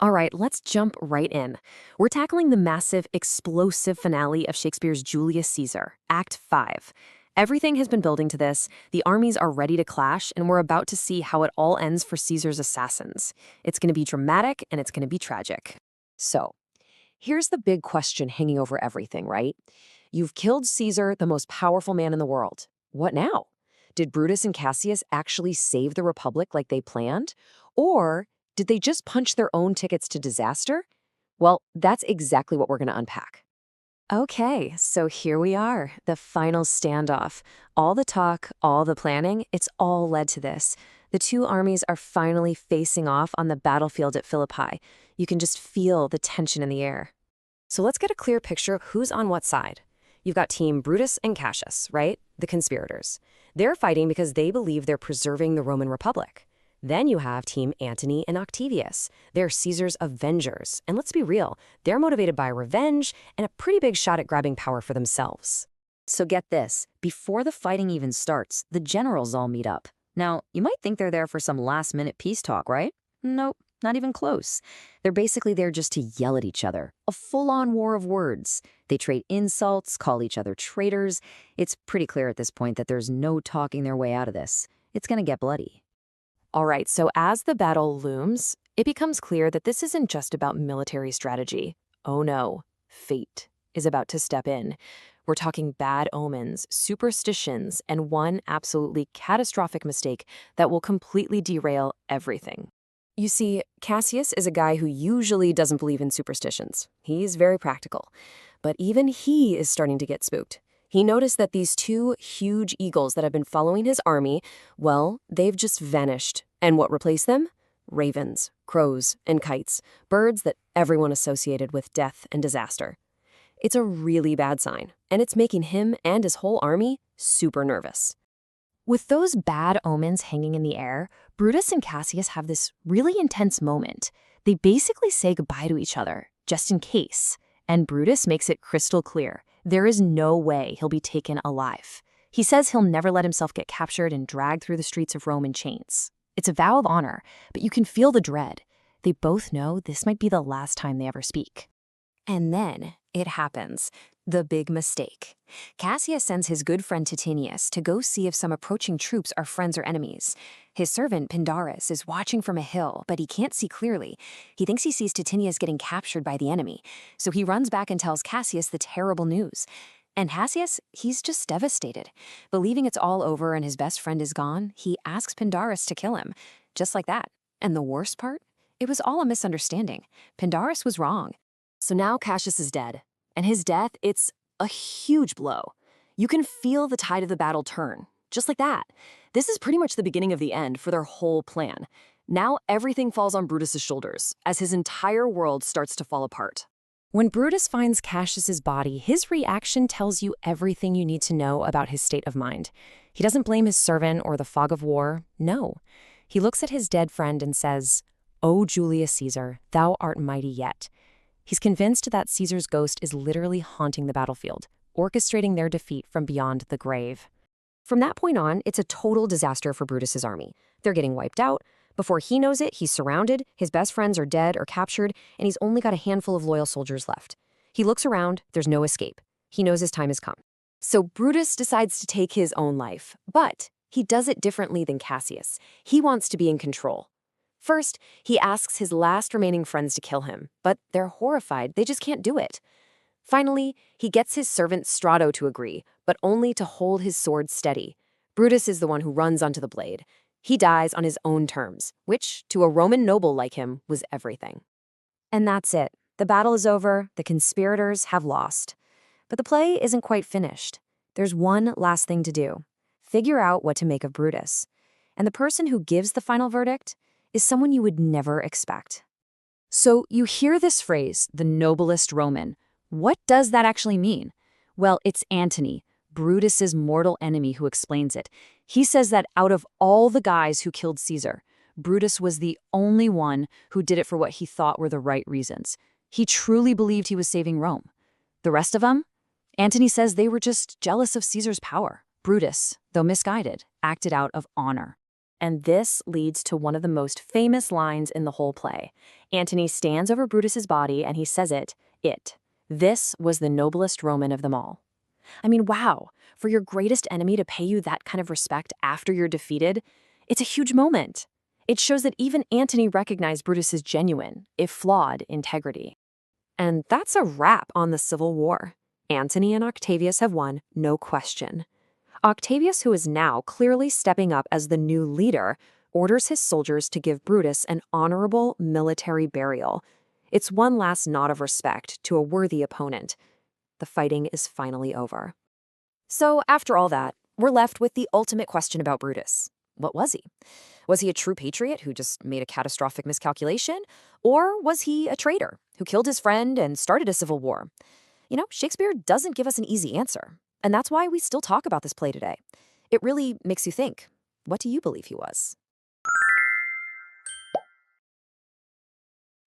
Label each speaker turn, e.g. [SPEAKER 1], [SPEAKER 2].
[SPEAKER 1] All right, let's jump right in. We're tackling the massive, explosive finale of Shakespeare's Julius Caesar, Act 5. Everything has been building to this, the armies are ready to clash, and we're about to see how it all ends for Caesar's assassins. It's going to be dramatic, and it's going to be tragic. So, here's the big question hanging over everything, right? You've killed Caesar, the most powerful man in the world. What now? Did Brutus and Cassius actually save the Republic like they planned? Or did they just punch their own tickets to disaster? Well, that's exactly what we're going to unpack. Okay, so here we are, the final standoff. All the talk, all the planning, it's all led to this. The two armies are finally facing off on the battlefield at Philippi. You can just feel the tension in the air. So let's get a clear picture of who's on what side. You've got Team Brutus and Cassius, right? The conspirators. They're fighting because they believe they're preserving the Roman Republic. Then you have Team Antony and Octavius. They're Caesar's avengers. And let's be real, they're motivated by revenge and a pretty big shot at grabbing power for themselves.
[SPEAKER 2] So get this, before the fighting even starts, the generals all meet up. Now, you might think they're there for some last-minute peace talk, right? Nope, not even close. They're basically there just to yell at each other. A full-on war of words. They trade insults, call each other traitors. It's pretty clear at this point that there's no talking their way out of this. It's gonna get bloody.
[SPEAKER 1] All right, so as the battle looms, it becomes clear that this isn't just about military strategy. Oh no, fate is about to step in. We're talking bad omens, superstitions, and one absolutely catastrophic mistake that will completely derail everything. You see, Cassius is a guy who usually doesn't believe in superstitions. He's very practical. But even he is starting to get spooked. He noticed that these two huge eagles that have been following his army, well, they've just vanished. And what replaced them? Ravens, crows, and kites, birds that everyone associated with death and disaster. It's a really bad sign, and it's making him and his whole army super nervous. With those bad omens hanging in the air, Brutus and Cassius have this really intense moment. They basically say goodbye to each other, just in case. And Brutus makes it crystal clear. There is no way he'll be taken alive. He says he'll never let himself get captured and dragged through the streets of Rome in chains. It's a vow of honor, but you can feel the dread. They both know this might be the last time they ever speak. And then it happens. The big mistake. Cassius sends his good friend Titinius to go see if some approaching troops are friends or enemies. His servant, Pindarus, is watching from a hill, but he can't see clearly. He thinks he sees Titinius getting captured by the enemy, so he runs back and tells Cassius the terrible news. And Cassius, he's just devastated. Believing it's all over and his best friend is gone, he asks Pindarus to kill him. Just like that. And the worst part? It was all a misunderstanding. Pindarus was wrong. So now Cassius is dead. And his death, it's a huge blow. You can feel the tide of the battle turn, just like that. This is pretty much the beginning of the end for their whole plan. Now everything falls on Brutus's shoulders, as his entire world starts to fall apart. When Brutus finds Cassius's body, his reaction tells you everything you need to know about his state of mind. He doesn't blame his servant or the fog of war, no. He looks at his dead friend and says, "O Julius Caesar, thou art mighty yet." He's convinced that Caesar's ghost is literally haunting the battlefield, orchestrating their defeat from beyond the grave. From that point on, it's a total disaster for Brutus's army. They're getting wiped out. Before he knows it, he's surrounded, his best friends are dead or captured, and he's only got a handful of loyal soldiers left. He looks around, there's no escape. He knows his time has come. So Brutus decides to take his own life, but he does it differently than Cassius. He wants to be in control. First, he asks his last remaining friends to kill him, but they're horrified, they just can't do it. Finally, he gets his servant Strato to agree, but only to hold his sword steady. Brutus is the one who runs onto the blade. He dies on his own terms, which, to a Roman noble like him, was everything. And that's it. The battle is over, the conspirators have lost. But the play isn't quite finished. There's one last thing to do. Figure out what to make of Brutus. And the person who gives the final verdict is someone you would never expect. So you hear this phrase, the noblest Roman. What does that actually mean? Well, it's Antony, Brutus's mortal enemy, who explains it. He says that out of all the guys who killed Caesar, Brutus was the only one who did it for what he thought were the right reasons. He truly believed he was saving Rome. The rest of them? Antony says they were just jealous of Caesar's power. Brutus, though misguided, acted out of honor. And this leads to one of the most famous lines in the whole play. Antony stands over Brutus's body and he says it. This was the noblest Roman of them all. I mean, wow, for your greatest enemy to pay you that kind of respect after you're defeated, it's a huge moment. It shows that even Antony recognized Brutus's genuine, if flawed, integrity. And that's a wrap on the Civil War. Antony and Octavius have won, no question. Octavius, who is now clearly stepping up as the new leader, orders his soldiers to give Brutus an honorable military burial. It's one last nod of respect to a worthy opponent. The fighting is finally over. So after all that, we're left with the ultimate question about Brutus. What was he? Was he a true patriot who just made a catastrophic miscalculation? Or was he a traitor who killed his friend and started a civil war? You know, Shakespeare doesn't give us an easy answer. And that's why we still talk about this play today. It really makes you think, what do you believe he was?